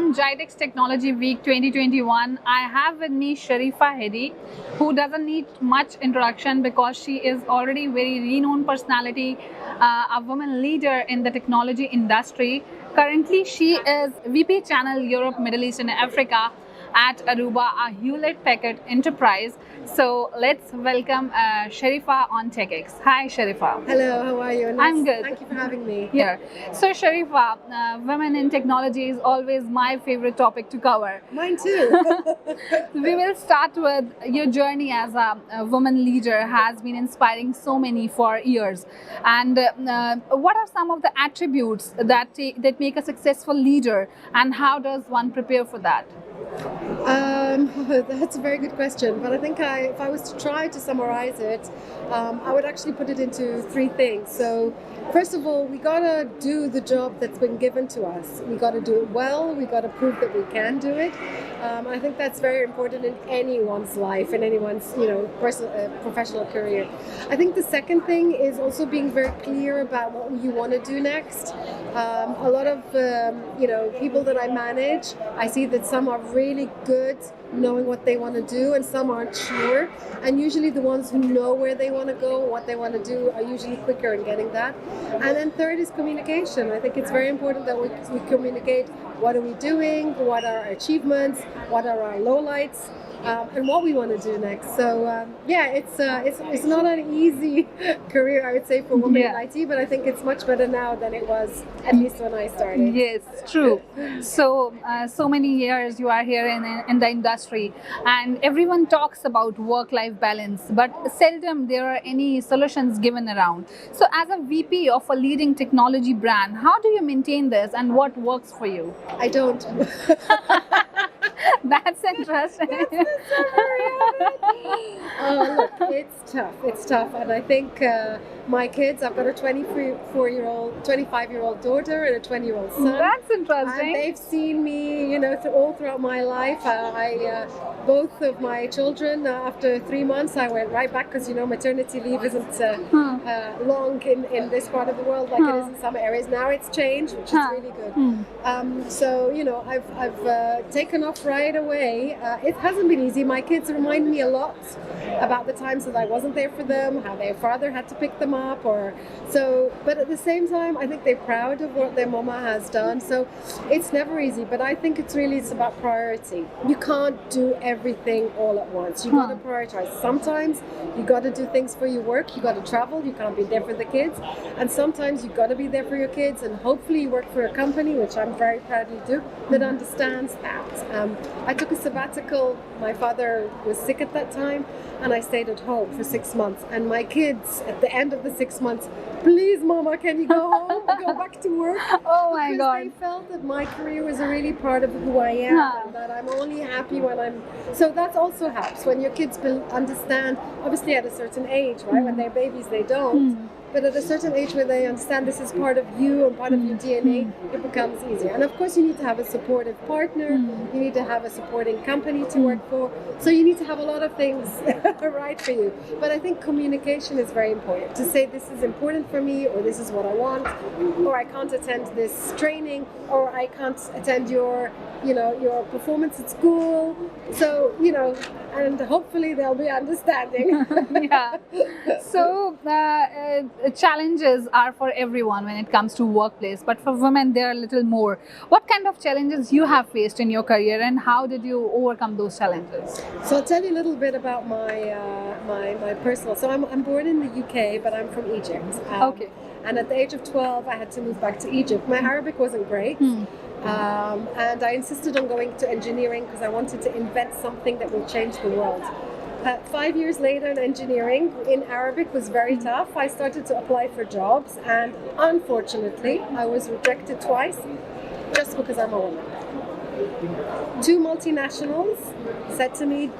on GITEX Technology Week 2021. I have with me Sherifa Hady, who doesn't need much introduction because she is already very renowned personality, a woman leader in the technology industry. Currently, she is VP Channel Europe, Middle East and Africa at Aruba, a Hewlett-Packard enterprise. So let's welcome Sherifa on TECHx. Hi, Sherifa. Hello, how are you? I'm good. Thank you for having me. Yeah. So Sherifa, women in technology is always my favorite topic to cover. Mine too. We will start with your journey as a woman leader has been inspiring so many for years. And what are some of the attributes that make a successful leader, and how does one prepare for that? That's a very good question, but I think if I was to try to summarize it, I would actually put it into three things. So, first of all, we gotta do the job that's been given to us. We gotta do it well. We gotta prove that we can do it. I think that's very important in anyone's life, in anyone's personal, professional career. I think the second thing is also being very clear about what you want to do next. A lot of people that I manage, I see that some are really good knowing what they want to do and some aren't sure, and usually the ones who know where they want to go, what they want to do, are usually quicker in getting that. And then third is communication. I think it's very important that we communicate what are we doing, what are our achievements, what are our lowlights, and what we want to do next. So it's not an easy career, I would say, for women in IT, but I think it's much better now than it was at least when I started. Yes, true. So many years you are here in the industry, and everyone talks about work-life balance, but seldom there are any solutions given around. So as a VP of a leading technology brand, how do you maintain this, and what works for you? I don't. That's interesting. Look, it's tough. It's tough, and I think my kids. I've got a 25-year-old daughter and a 20-year-old son. That's interesting. And they've seen me, all throughout my life. Both of my children, after 3 months, I went right back because maternity leave isn't long in this part of the world like it is in some areas. Now it's changed, which is really good. I've taken off right away. It hasn't been easy. My kids remind me a lot about the times that I wasn't there for them, how their father had to pick them up, but at the same time, I think they're proud of what their mama has done. So it's never easy, but I think it's about priority. You can't do everything all at once. You got to prioritize. Sometimes you got to do things for your work. You got to travel. You can't be there for the kids. And sometimes you got to be there for your kids. And hopefully you work for a company, which I'm very proudly do, that understands that. I took a sabbatical. My father was sick at that time, and I stayed at home for 6 months. And my kids, at the end of the 6 months, please, Mama, can you go home? Go back to work? Oh my God! Because they felt that my career was a really part of who I am, and that I'm only happy when I'm. So that also helps when your kids understand. Obviously, at a certain age, right? When they're babies, they don't. But at a certain age where they understand this is part of you and part of your DNA, it becomes easier. And of course, you need to have a supportive partner. You need to have a supporting company to work for. So you need to have a lot of things right for you. But I think communication is very important. To say this is important for me, or this is what I want, or I can't attend this training, or I can't attend your performance at school. So, and hopefully they'll be understanding. Yeah. So challenges are for everyone when it comes to workplace, but for women there are a little more. What kind of challenges you have faced in your career, and how did you overcome those challenges? So I'll tell you a little bit about my personal. So I'm born in the UK, but I'm from Egypt. Okay. And at the age of 12, I had to move back to Egypt. My Arabic wasn't great. And I insisted on going to engineering because I wanted to invent something that will change the world. 5 years later in engineering, in Arabic was very tough. I started to apply for jobs, and unfortunately, I was rejected twice just because I'm a woman. 2 multinationals said to me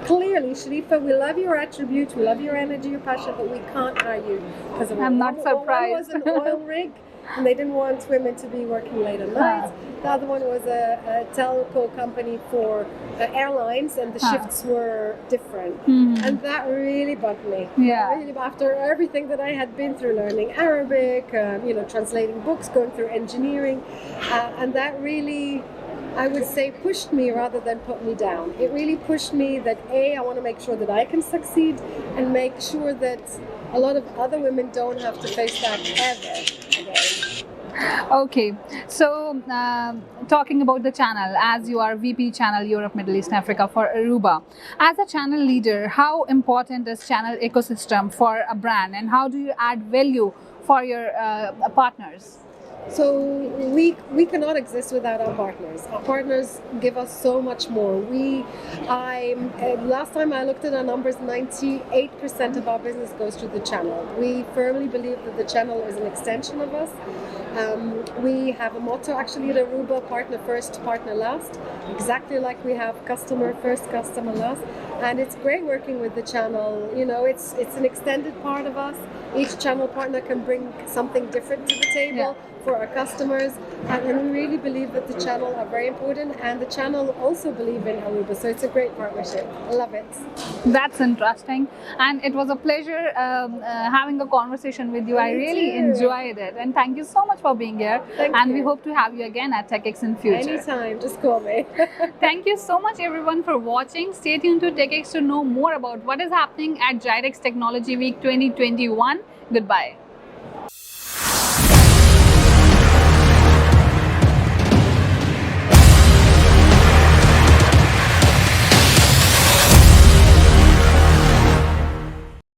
clearly, Sherifa, we love your attributes, we love your energy, your passion, but we can't hire you because of I'm not surprised. One was an oil rig, and they didn't want women to be working late at night. The other one was a telco company for airlines, and the shifts were different. And that really bugged me. Yeah. Really, after everything that I had been through, learning Arabic, translating books, going through engineering, and that really I would say pushed me rather than put me down. It really pushed me that I want to make sure that I can succeed and make sure that a lot of other women don't have to face that ever again. Okay, so talking about the channel, as you are VP Channel Europe, Middle East, and Africa for Aruba, as a channel leader, how important is channel ecosystem for a brand, and how do you add value for your partners? So we cannot exist without our partners. Our partners give us so much more. Last time I looked at our numbers, 98% of our business goes through the channel. We firmly believe that the channel is an extension of us. We have a motto actually at Aruba: partner first, partner last. Exactly like we have customer first, customer last. And it's great working with the channel. You know, it's an extended part of us. Each channel partner can bring something different to the table. Yeah. For our customers, and we really believe that the channel are very important, and the channel also believe in Aruba, so it's a great partnership. I love it. That's interesting, and it was a pleasure having a conversation with you. I really enjoyed it, and thank you so much for being here. Thank and you. We hope to have you again at TECHx in future. Anytime, just call me. Thank you so much everyone for watching. Stay tuned to TECHx to know more about what is happening at GITEX Technology Week 2021. Goodbye.